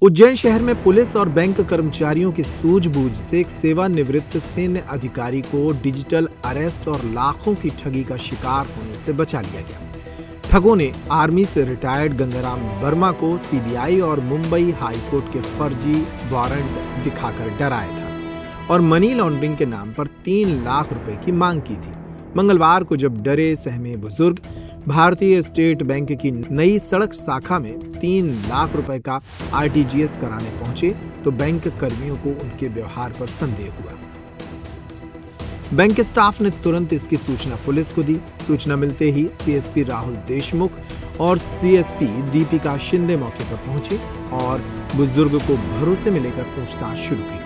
उज्जैन शहर में पुलिस और बैंक कर्मचारियों की सूझबूझ से एक सेवानिवृत्त सैन्य अधिकारी को डिजिटल अरेस्ट और लाखों की ठगी का शिकार होने से बचा लिया गया। ठगों ने आर्मी से रिटायर्ड गंगाराम वर्मा को सीबीआई और मुंबई हाईकोर्ट के फर्जी वारंट दिखाकर डराया था और मनी लॉन्ड्रिंग के नाम पर 3 लाख रुपए की मांग की थी। मंगलवार को जब डरे सहमे बुजुर्ग भारतीय स्टेट बैंक की नई सड़क शाखा में 3 लाख रुपए का आरटीजीएस कराने पहुंचे तो बैंक कर्मियों को उनके व्यवहार पर संदेह हुआ। बैंक स्टाफ ने तुरंत इसकी सूचना पुलिस को दी। सूचना मिलते ही सीएसपी राहुल देशमुख और सीएसपी दीपिका शिंदे मौके पर पहुंचे और बुजुर्ग को भरोसे में लेकर पूछताछ शुरू की गई।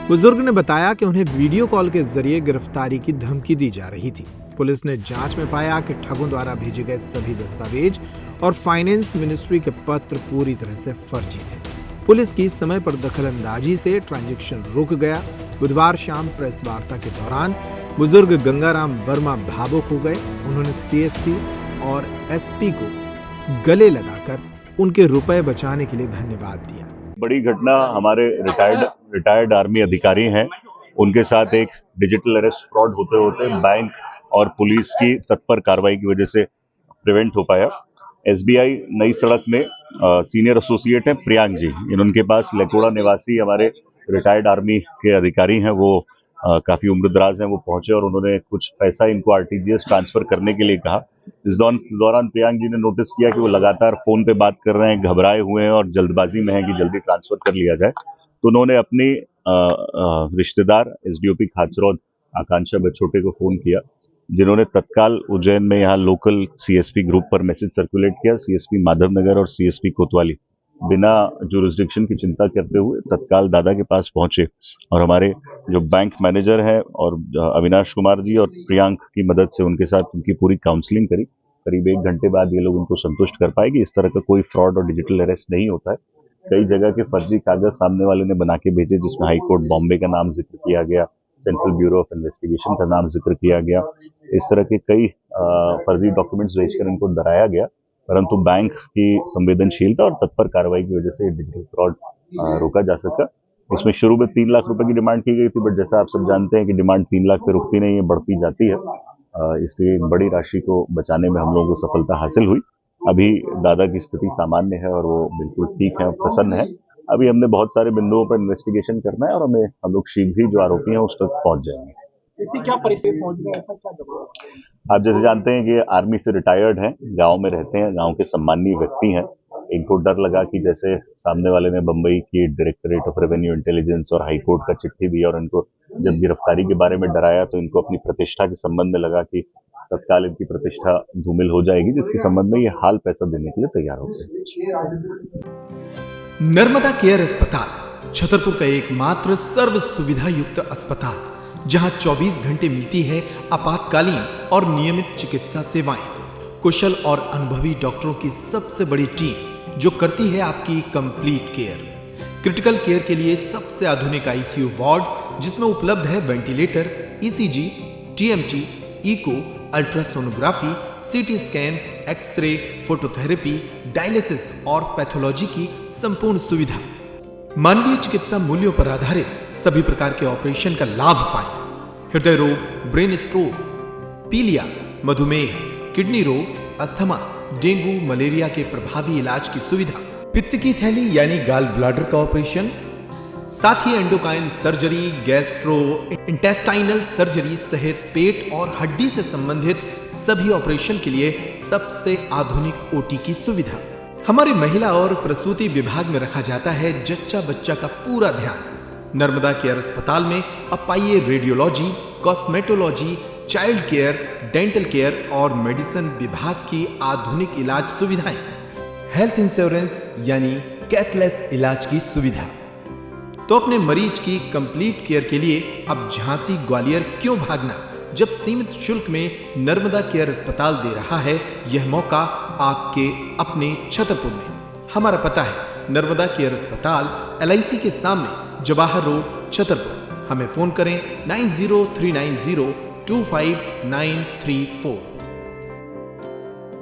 बुजुर्ग ने बताया कि उन्हें वीडियो कॉल के जरिए गिरफ्तारी की धमकी दी जा रही थी। पुलिस ने जांच में पाया कि ठगों द्वारा भेजे गए सभी दस्तावेज और फाइनेंस मिनिस्ट्री के पत्र पूरी तरह से फर्जी थे। पुलिस की समय पर दखलंदाजी से ट्रांजैक्शन रुक गया। बुधवार शाम प्रेस वार्ता के दौरान बुजुर्ग गंगाराम वर्मा भावुक हो गए। उन्होंने सीएसपी और एसपी को गले लगाकर उनके रुपए बचाने के लिए धन्यवाद दिया। बड़ी घटना हमारे रिटायर्ड आर्मी अधिकारी हैं, उनके साथ एक डिजिटल अरेस्ट फ्रॉड होते होते बैंक और पुलिस की तत्पर कार्रवाई की वजह से प्रिवेंट हो पाया। एसबीआई नई सड़क में सीनियर एसोसिएट हैं प्रियांक जी, इनके पास लेकोड़ा निवासी हमारे रिटायर्ड आर्मी के अधिकारी हैं, वो काफी उम्रदराज हैं, वो पहुंचे और उन्होंने कुछ पैसा इनको आरटीजीएस ट्रांसफर करने के लिए कहा। इस दौरान प्रियांक जी ने नोटिस किया कि वो लगातार फोन पे बात कर रहे हैं, घबराए हुए हैं और जल्दबाजी में हैं कि जल्दी ट्रांसफर कर लिया जाए। तो उन्होंने अपनी रिश्तेदार एसडीओपी खाचरौद आकांक्षा बछोटे को फोन किया, जिन्होंने तत्काल उज्जैन में यहाँ लोकल सीएसपी ग्रुप पर मैसेज सर्कुलेट किया। सीएसपी माधवनगर और सीएसपी कोतवाली बिना जुरिस्डिक्शन की चिंता करते हुए तत्काल दादा के पास पहुंचे और हमारे जो बैंक मैनेजर हैं और अविनाश कुमार जी और प्रियांक की मदद से उनके साथ उनकी पूरी काउंसलिंग करी। करीब 1 घंटे बाद ये लोग उनको संतुष्ट कर पाए कि इस तरह का कोई फ्रॉड और डिजिटल अरेस्ट नहीं होता है। कई जगह के फर्जी कागज सामने वाले ने बना के भेजे, जिसमें हाईकोर्ट बॉम्बे का नाम जिक्र किया गया, सेंट्रल ब्यूरो ऑफ इन्वेस्टिगेशन का नाम जिक्र किया गया। इस तरह के कई फर्जी डॉक्यूमेंट्स भेजकर इनको डराया गया, परंतु बैंक की संवेदनशीलता और तत्पर कार्रवाई की वजह से डिजिटल फ्रॉड रोका जा सका। इसमें शुरू में 3 लाख रुपए की डिमांड की गई थी, बट जैसा आप सब जानते हैं कि डिमांड 3 लाख पे रुकती नहीं है, बढ़ती जाती है। इसलिए बड़ी राशि को बचाने में हम लोगों को सफलता हासिल हुई। अभी दादा की स्थिति सामान्य है और वो बिल्कुल ठीक है और प्रसन्न है। अभी हमने बहुत सारे बिंदुओं पर इन्वेस्टिगेशन करना है और हम लोग शीघ्र ही जो आरोपी हैं उस तक पहुंच जाएंगे। इससे क्या परिस्थिति पहुंच गया, ऐसा क्या दबाव? आप जैसे जानते हैं कि आर्मी से रिटायर्ड हैं, गांव में रहते हैं, गांव के सम्मानीय व्यक्ति हैं। इनको डर लगा कि जैसे सामने वाले ने बंबई की डायरेक्टरेट ऑफ रेवेन्यू इंटेलिजेंस और हाईकोर्ट का चिट्ठी दी और इनको जब गिरफ्तारी के बारे में डराया, तो इनको अपनी प्रतिष्ठा के संबंध में लगा कि तत्काल इनकी प्रतिष्ठा धूमिल हो जाएगी, जिसके संबंध में ये हाल पैसा देने के लिए तैयार हो गए। नर्मदा केयर अस्पताल छतरपुर का एकमात्र सर्व सुविधा युक्त अस्पताल, जहां 24 घंटे मिलती है आपातकालीन और नियमित चिकित्सा सेवाएं। कुशल और अनुभवी डॉक्टरों की सबसे बड़ी टीम जो करती है आपकी कंप्लीट केयर। क्रिटिकल केयर के लिए सबसे आधुनिक आईसीयू वार्ड, जिसमें उपलब्ध है ventilator, ECG, TMT, echo, ultrasonography, CT scan, x-ray, phototherapy, dialysis और पैथोलॉजी की संपूर्ण सुविधा। मानवीय चिकित्सा मूल्यों पर आधारित सभी प्रकार के ऑपरेशन का लाभ पाएं। हृदय रोग, ब्रेन स्ट्रोक, पीलिया, मधुमेह, किडनी रोग, अस्थमा, डेंगू, मलेरिया के प्रभावी इलाज की सुविधा, पित्त की थैली यानी गाल ब्लैडर का ऑपरेशन, साथ ही endocrine surgery, gastrointestinal surgery सहित पेट और हड्डी से संबंधित सभी ऑपरेशन के लिए सबसे आधुनिक ओटी की सुविधा। हमारे महिला और प्रसूति विभाग में रखा जाता है जच्चा बच्चा का पूरा ध्यान। नर्मदा केयर अस्पताल में अब पाइए radiology, cosmetology, child care, dental care और मेडिसिन विभाग की आधुनिक इलाज सुविधाएं। हेल्थ इंश्योरेंस यानी कैशलेस इलाज की सुविधा। तो अपने मरीज की कंप्लीट केयर के लिए अब झांसी ग्वालियर क्यों भागना, जब सीमित शुल्क में नर्मदा केयर अस्पताल दे रहा है यह मौका आपके अपने छतरपुर में। हमारा पता है नर्मदा केयर अस्पताल, LIC के सामने, जवाहर रोड, छतरपुर। हमें फोन करें 9039025934।